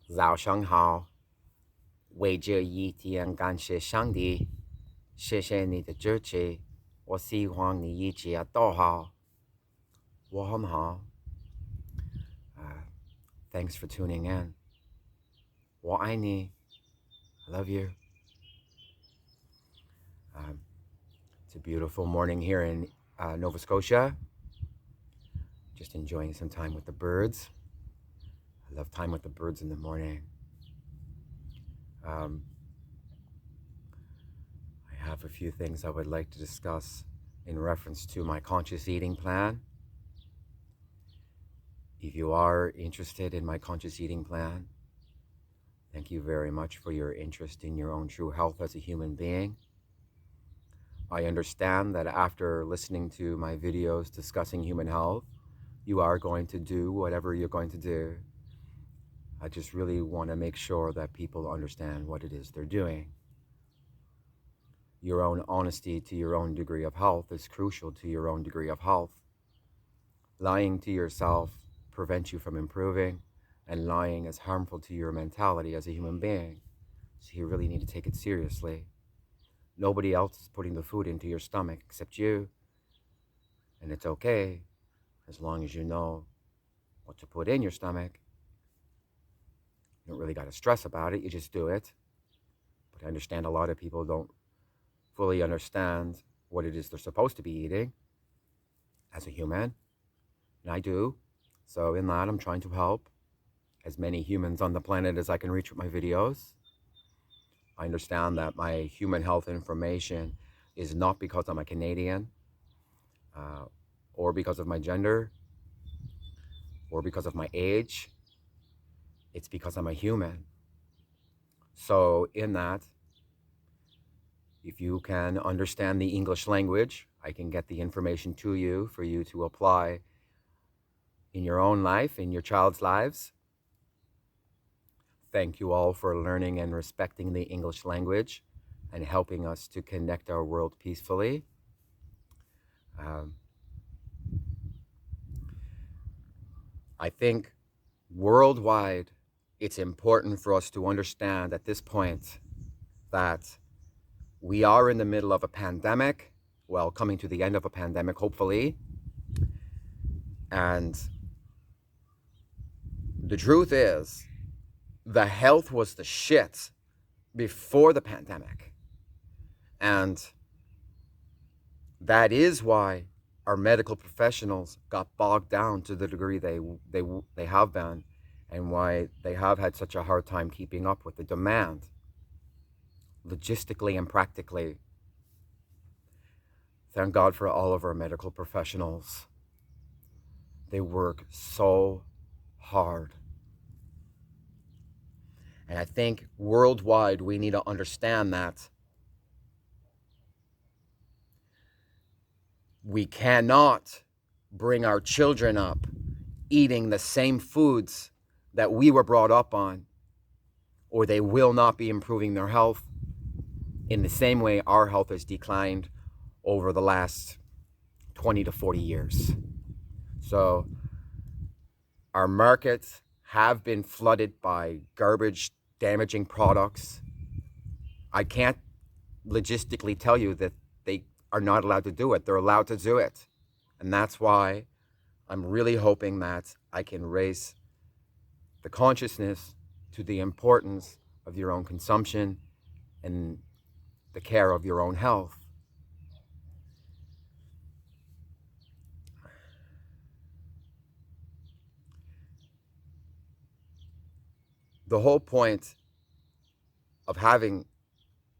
早上好，为这一天感谢上帝，谢谢你的支持，我希望你一切都好，我很好。Thanks for tuning in. 我爱你, I love you. It's a beautiful morning here in Nova Scotia. Just enjoying some time with the birds. I love time with the birds in the morning. I have a few things I would like to discuss in reference to my conscious eating plan. If you are interested in my conscious eating plan, thank you very much for your interest in your own true health as a human being. I understand that after listening to my videos discussing human health, you are going to do whatever you're going to do. I just really want to make sure that people understand what it is they're doing. Your own honesty to your own degree of health is crucial to your own degree of health. Lying to yourself prevents you from improving, and lying is harmful to your mentality as a human being. So you really need to take it seriously. Nobody else is putting the food into your stomach except you. And it's okay as long as you know what to put in your stomach. You don't really got to stress about it. You just do it. But I understand a lot of people don't fully understand what it is they're supposed to be eating as a human. And I do. So in that, I'm trying to help as many humans on the planet as I can reach with my videos. I understand that my human health information is not because I'm a Canadian, or because of my gender, or because of my age. It's because I'm a human. So in that, if you can understand the English language, I can get the information to you for you to apply in your own life, in your child's lives. Thank you all for learning and respecting the English language and helping us to connect our world peacefully. I think worldwide, it's important for us to understand at this point that we are in the middle of a pandemic, well, coming to the end of a pandemic, hopefully. And the truth is, the health was the shit before the pandemic. And that is why our medical professionals got bogged down to the degree they have been, and why they have had such a hard time keeping up with the demand, logistically and practically. Thank God for all of our medical professionals. They work so hard. And I think worldwide, we need to understand that we cannot bring our children up eating the same foods that we were brought up on, or they will not be improving their health in the same way our health has declined over the last 20 to 40 years. So our markets have been flooded by garbage, damaging products. I can't logistically tell you that they are not allowed to do it. They're allowed to do it. And that's why I'm really hoping that I can raise the consciousness to the importance of your own consumption and the care of your own health. The whole point of having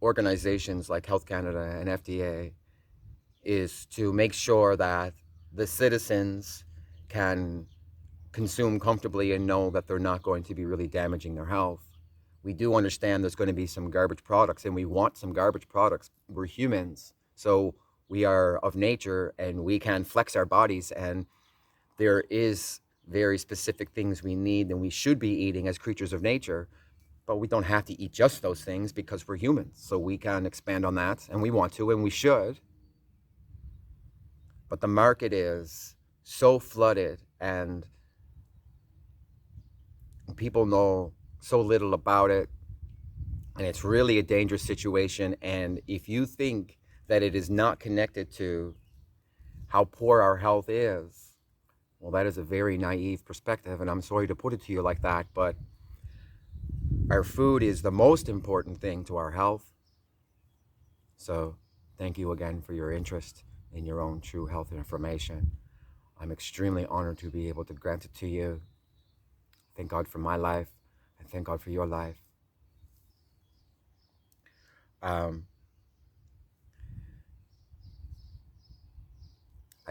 organizations like Health Canada and FDA is to make sure that the citizens can consume comfortably and know that they're not going to be really damaging their health. We do understand there's going to be some garbage products, and we want some garbage products. We're humans, so we are of nature, and we can flex our bodies, and there is very specific things we need and we should be eating as creatures of nature, but we don't have to eat just those things because we're humans. So we can expand on that, and we want to, and we should. But the market is so flooded, and people know so little about it, and it's really a dangerous situation. And if you think that it is not connected to how poor our health is, well, that is a very naive perspective, and I'm sorry to put it to you like that, but our food is the most important thing to our health. So thank you again for your interest in your own true health information. I'm extremely honored to be able to grant it to you. Thank God for my life, and thank God for your life. I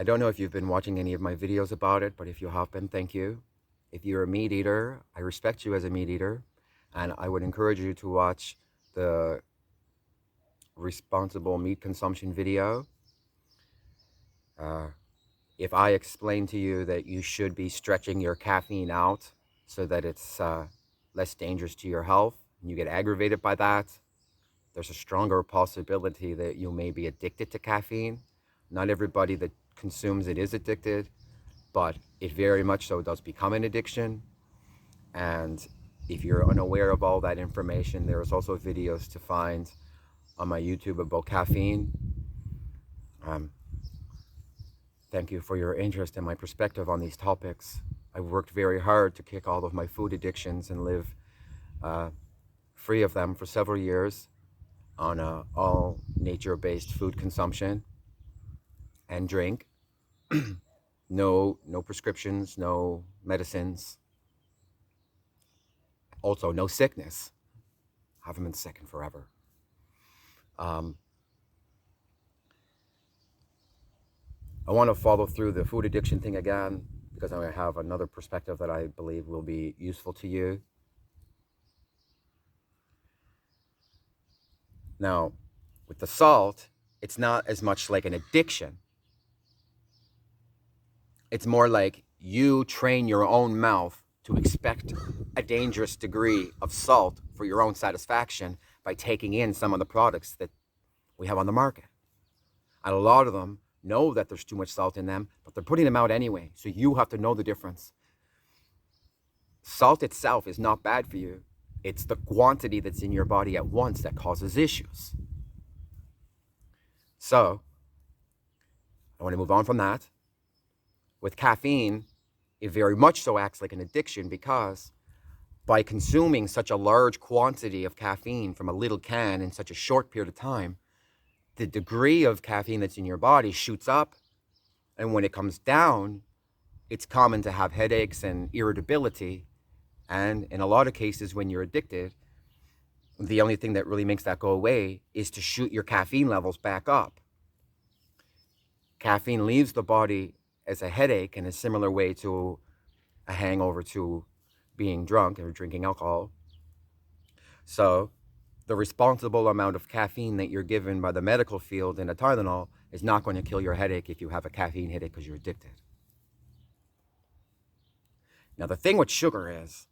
don't know if you've been watching any of my videos about it, but if you have been, thank you. If you're a meat eater, I respect you as a meat eater, and I would encourage you to watch the responsible meat consumption video. If I explain to you that you should be stretching your caffeine out so that it's less dangerous to your health, and you get aggravated by that, there's a stronger possibility that you may be addicted to caffeine. Not everybody that consumes it is addicted, but it very much so does become an addiction. And if you're unaware of all that information, there's also videos to find on my YouTube about caffeine. Thank you for your interest and my perspective on these topics. I've worked very hard to kick all of my food addictions and live free of them for several years on all nature-based food consumption and drink. No prescriptions, no medicines. Also, no sickness. I haven't been sick in forever. I want to follow through the food addiction thing again because I have another perspective that I believe will be useful to you. Now, with the salt, it's not as much like an addiction. It's more like you train your own mouth to expect a dangerous degree of salt for your own satisfaction by taking in some of the products that we have on the market. And a lot of them know that there's too much salt in them, but they're putting them out anyway. So you have to know the difference. Salt itself is not bad for you. It's the quantity that's in your body at once that causes issues. So I want to move on from that. With caffeine, it very much so acts like an addiction because by consuming such a large quantity of caffeine from a little can in such a short period of time, the degree of caffeine that's in your body shoots up, and when it comes down, it's common to have headaches and irritability. And in a lot of cases, when you're addicted, the only thing that really makes that go away is to shoot your caffeine levels back up. Caffeine leaves the body as a headache in a similar way to a hangover to being drunk or drinking alcohol. So the responsible amount of caffeine that you're given by the medical field in a Tylenol is not going to kill your headache if you have a caffeine headache because you're addicted. Now, the thing with sugar is,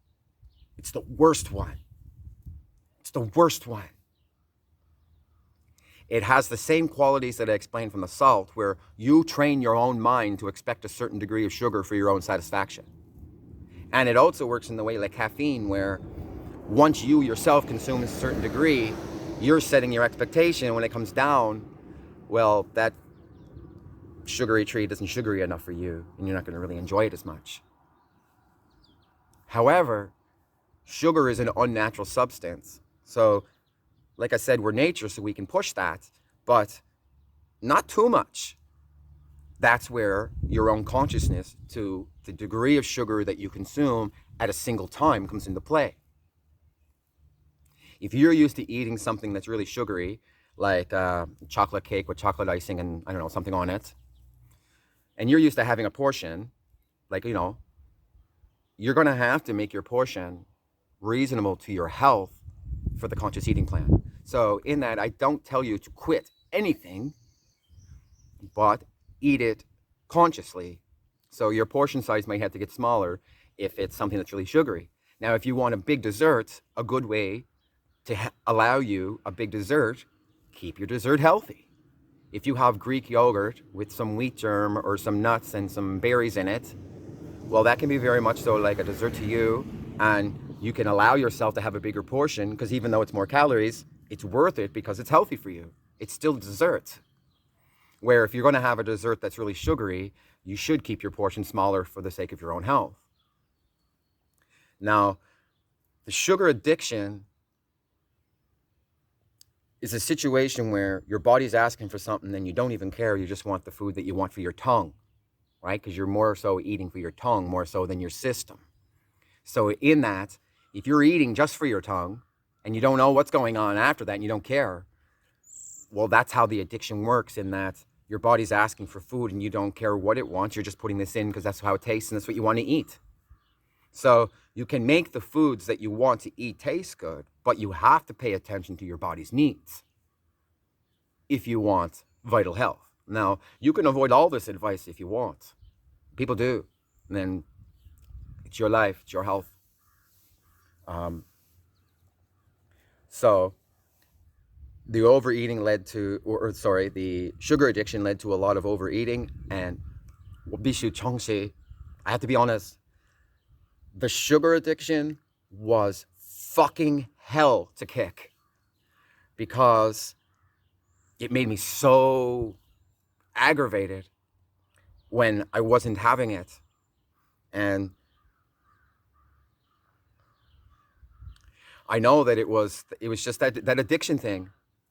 it's the worst one. It's the worst one. It has the same qualities that I explained from the salt, where you train your own mind to expect a certain degree of sugar for your own satisfaction. And it also works in the way like caffeine, where once you yourself consume a certain degree, you're setting your expectation. When it comes down, well, that sugary treat isn't sugary enough for you, and you're not going to really enjoy it as much. However, sugar is an unnatural substance. So, like I said, we're nature, so we can push that, but not too much. That's where your own consciousness to the degree of sugar that you consume at a single time comes into play. If you're used to eating something that's really sugary, like chocolate cake with chocolate icing and, I don't know, something on it, and you're used to having a portion, like, you're going to have to make your portion reasonable to your health for the conscious eating plan. So in that, I don't tell you to quit anything, but eat it consciously. So your portion size might have to get smaller if it's something that's really sugary. Now, if you want a big dessert, a good way to allow you a big dessert, keep your dessert healthy. If you have Greek yogurt with some wheat germ or some nuts and some berries in it, well, that can be very much so like a dessert to you. And you can allow yourself to have a bigger portion, because even though it's more calories, it's worth it because it's healthy for you. It's still dessert. Where if you're going to have a dessert that's really sugary, you should keep your portion smaller for the sake of your own health. Now, the sugar addiction is a situation where your body's asking for something and you don't even care. You just want the food that you want for your tongue, right? Because you're more so eating for your tongue more so than your system. So in that, if you're eating just for your tongue and you don't know what's going on after that and you don't care, well, that's how the addiction works, in that your body's asking for food and you don't care what it wants. You're just putting this in because that's how it tastes and that's what you want to eat. So you can make the foods that you want to eat taste good, but you have to pay attention to your body's needs if you want vital health. Now, you can avoid all this advice if you want. People do. And then it's your life, it's your health. So the overeating led to, the sugar addiction led to a lot of overeating. And I have to be honest, the sugar addiction was fucking hell to kick, because it made me so aggravated when I wasn't having it. And I know that it was just that addiction thing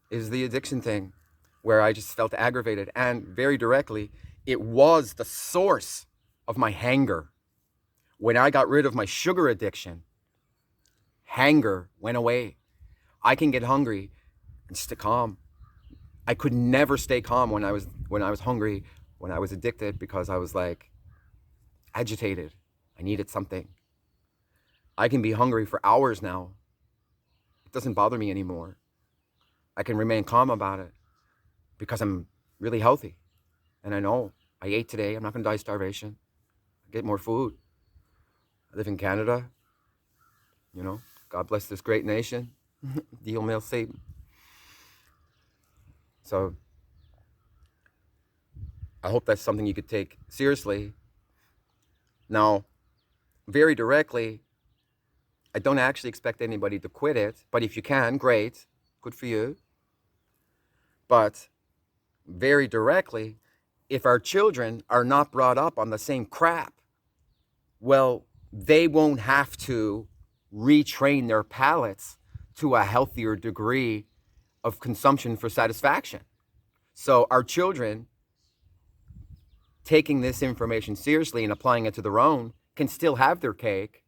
is the addiction thing, where I just felt aggravated. And very directly, it was the source of my hanger. When I got rid of my sugar addiction, hanger went away. I can get hungry and stay calm. I could never stay calm when I was hungry, when I was addicted, because I was like agitated. I needed something. I can be hungry for hours now. It doesn't bother me anymore. I can remain calm about it because I'm really healthy. And I know I ate today. I'm not going to die of starvation. I get more food. I live in Canada. You know, God bless this great nation. Dieu merci. So I hope that's something you could take seriously. Now, very directly, I don't actually expect anybody to quit it, but if you can, great, good for you. But very directly, if our children are not brought up on the same crap, well, they won't have to retrain their palates to a healthier degree of consumption for satisfaction. So our children, taking this information seriously and applying it to their own, can still have their cake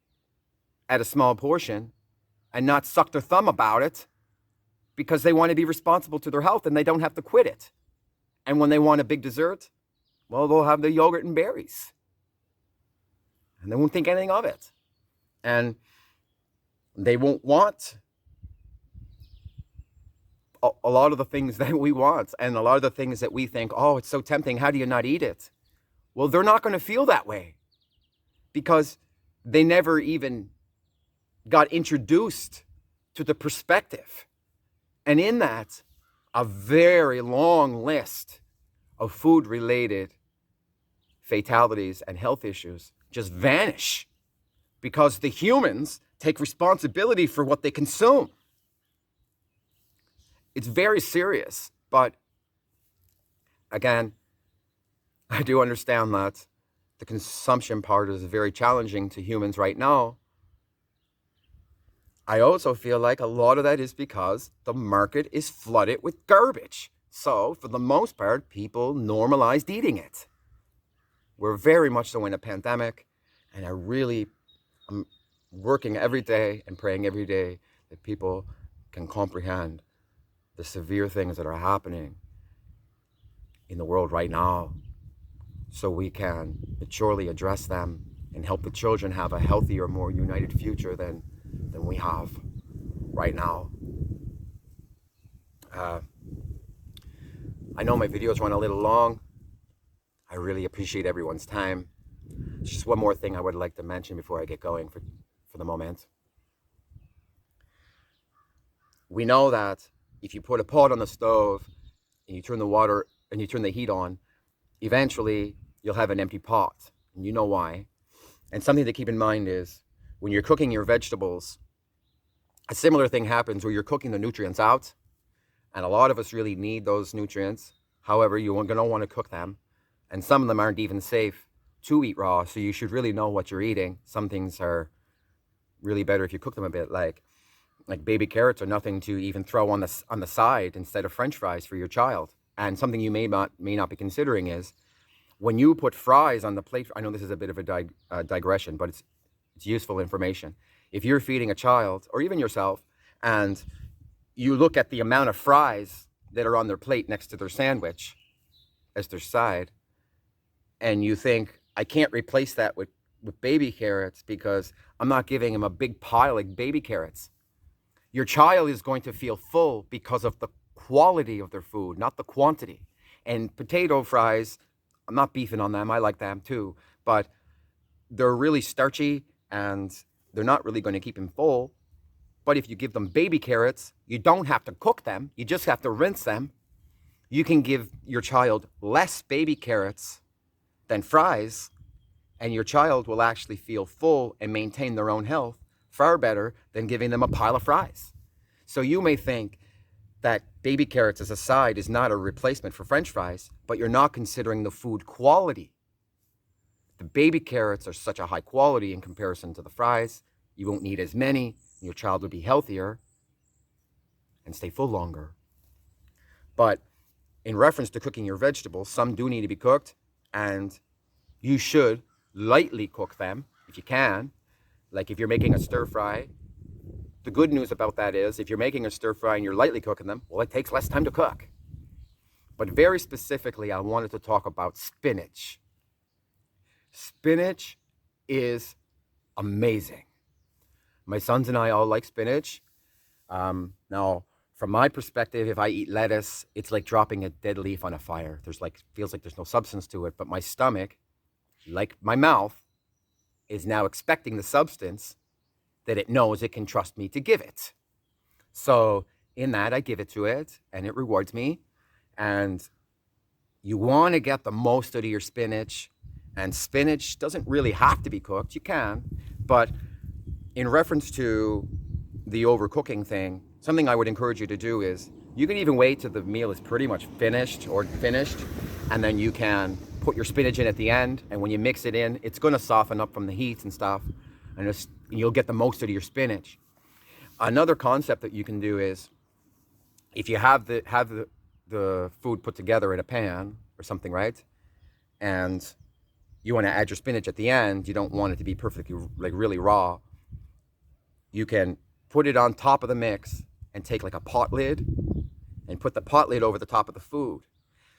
at a small portion and not suck their thumb about it, because they want to be responsible to their health and they don't have to quit it. And when they want a big dessert, well, they'll have the yogurt and berries. And they won't think anything of it. And they won't want a lot of the things that we want, and a lot of the things that we think, oh, it's so tempting, how do you not eat it? Well, they're not going to feel that way, because they never even got introduced to the perspective. And in that, a very long list of food-related fatalities and health issues just vanish, because the humans take responsibility for what they consume. It's very serious, but again, I do understand that the consumption part is very challenging to humans right now. I also feel like a lot of that is because the market is flooded with garbage. So for the most part, people normalized eating it. We're very much so in a pandemic, and I'm working every day and praying every day that people can comprehend the severe things that are happening in the world right now, so we can maturely address them and help the children have a healthier, more united future than we have right now. I know my videos run a little long. I really appreciate everyone's time. Just one more thing I would like to mention before I get going for the moment. We know that if you put a pot on the stove and you turn the heat on, eventually you'll have an empty pot. And you know why. And something to keep in mind is when you're cooking your vegetables, a similar thing happens where you're cooking the nutrients out. And a lot of us really need those nutrients. However, you're going to want to cook them. And some of them aren't even safe to eat raw. So you should really know what you're eating. Some things are really better if you cook them a bit, like baby carrots are nothing to even throw on the side instead of French fries for your child. And something you may not be considering is when you put fries on the plate. I know this is a bit of a digression, but it's useful information. If you're feeding a child or even yourself, and you look at the amount of fries that are on their plate next to their sandwich as their side, and you think, I can't replace that with baby carrots because I'm not giving him a big pile of baby carrots. Your child is going to feel full because of the quality of their food, not the quantity. And potato fries, I'm not beefing on them. I like them too, but they're really starchy and they're not really going to keep him full. But if you give them baby carrots, you don't have to cook them. You just have to rinse them. You can give your child less baby carrots than fries, and your child will actually feel full and maintain their own health far better than giving them a pile of fries. So you may think that baby carrots as a side is not a replacement for French fries, but you're not considering the food quality. The baby carrots are such a high quality in comparison to the fries. You won't need as many. Your child will be healthier and stay full longer. But in reference to cooking your vegetables, some do need to be cooked, and you should lightly cook them if you can. Like if you're making a stir fry, the good news about that is if you're making a stir fry and you're lightly cooking them, well, it takes less time to cook. But very specifically, I wanted to talk about spinach. Spinach is amazing. My sons and I all like spinach. Now, from my perspective, if I eat lettuce, it's like dropping a dead leaf on a fire. Feels like there's no substance to it, but my stomach, like my mouth, is now expecting the substance that it knows it can trust me to give it. So in that, I give it to it, and it rewards me. And you want to get the most out of your spinach. And spinach doesn't really have to be cooked. You can. But in reference to the overcooking thing, something I would encourage you to do is you can even wait till the meal is pretty much finished, and then you can put your spinach in at the end. And when you mix it in, it's going to soften up from the heat and stuff, and you'll get the most out of your spinach. Another concept that you can do is if you have the food put together in a pan or something, right? And you want to add your spinach at the end, you don't want it to be perfectly, like really raw. You can put it on top of the mix and take like a pot lid and put the pot lid over the top of the food.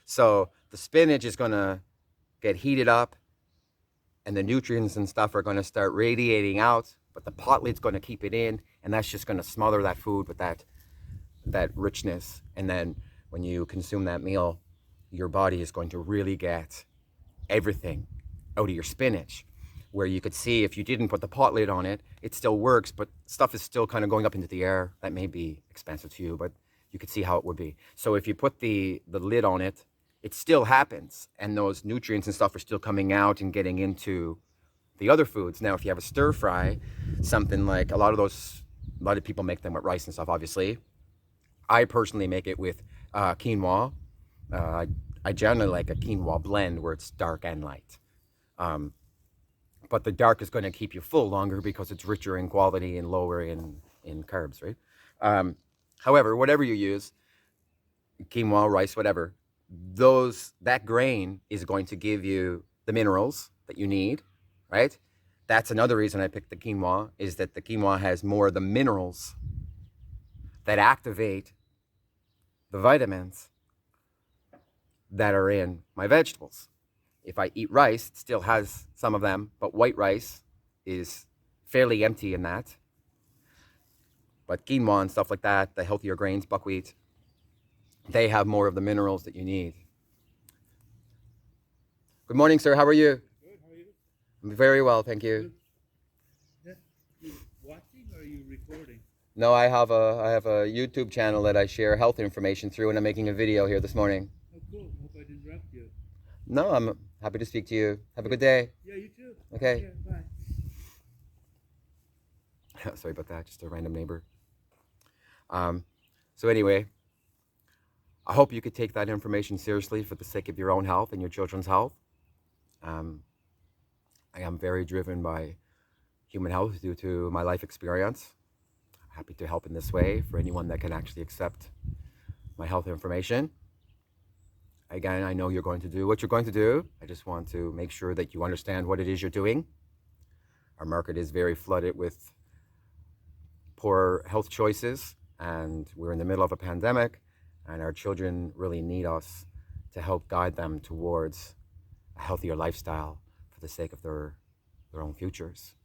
So the spinach is going to get heated up and the nutrients and stuff are going to start radiating out, but the pot lid's going to keep it in, and that's just going to smother that food with that richness. And then when you consume that meal, your body is going to really get everything out of your spinach. Where you could see if you didn't put the pot lid on it, it still works, but stuff is still kind of going up into the air. That may be expensive to you, but you could see how it would be. So if you put the lid on it, it still happens, and those nutrients and stuff are still coming out and getting into the other foods. Now, if you have a stir fry, something like a lot of people make them with rice and stuff, obviously. I personally make it with quinoa. I generally like a quinoa blend where it's dark and light. But the dark is going to keep you full longer because it's richer in quality and lower in carbs, right? However, whatever you use, quinoa, rice, whatever, that grain is going to give you the minerals that you need, right? That's another reason I picked the quinoa, is that the quinoa has more of the minerals that activate the vitamins that are in my vegetables. If I eat rice, it still has some of them, but white rice is fairly empty in that. But quinoa and stuff like that, the healthier grains, buckwheat, they have more of the minerals that you need. Good morning, sir. How are you? Good. How are you? I'm very well, thank you. Good. You watching or are you recording? No, I have a YouTube channel that I share health information through, and I'm making a video here this morning. Oh, cool. Hope I didn't interrupt you. No, I'm happy to speak to you. Have a good day. Yeah, you too. Okay. Yeah, bye. Sorry about that, just a random neighbor. So anyway, I hope you could take that information seriously for the sake of your own health and your children's health. I am very driven by human health due to my life experience. I'm happy to help in this way for anyone that can actually accept my health information. Again, I know you're going to do what you're going to do. I just want to make sure that you understand what it is you're doing. Our market is very flooded with poor health choices, and we're in the middle of a pandemic, and our children really need us to help guide them towards a healthier lifestyle for the sake of their own futures.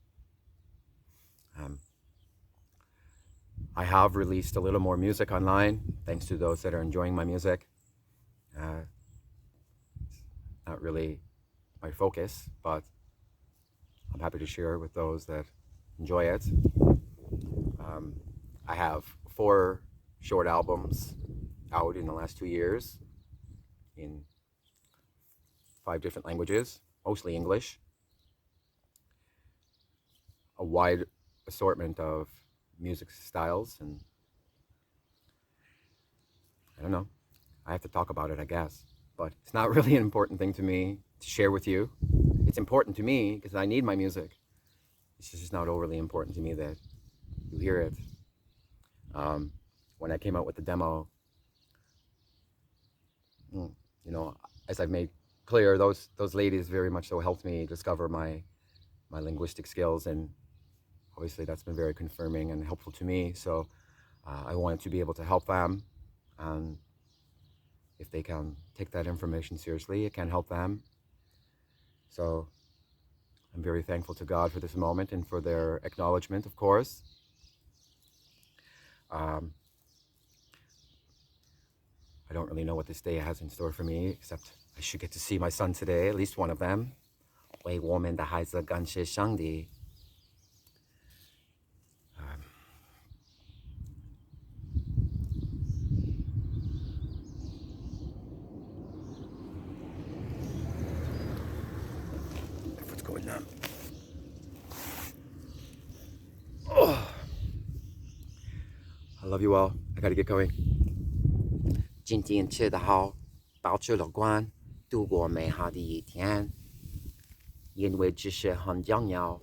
I have released a little more music online, thanks to those that are enjoying my music. Not really my focus, but I'm happy to share with those that enjoy it. I have 4 short albums out in the last 2 years in 5 different languages, mostly English. A wide assortment of music styles, and I don't know, I have to talk about it, I guess, but it's not really an important thing to me to share with you. It's important to me because I need my music. It's just not overly important to me that you hear it. When I came out with the demo, as I've made clear, those ladies very much so helped me discover my linguistic skills, and obviously that's been very confirming and helpful to me. So I wanted to be able to help them, and if they can take that information seriously, it can help them. So I'm very thankful to God for this moment and for their acknowledgement, of course. I don't really know what this day has in store for me, except I should get to see my son today, at least one of them. 为我们的孩子感谢上帝。What's going on? Oh, I love you all. I gotta get going. 今天吃得好，保持乐观，度过美好的一天。因为知识很重要。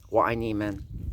我爱你们。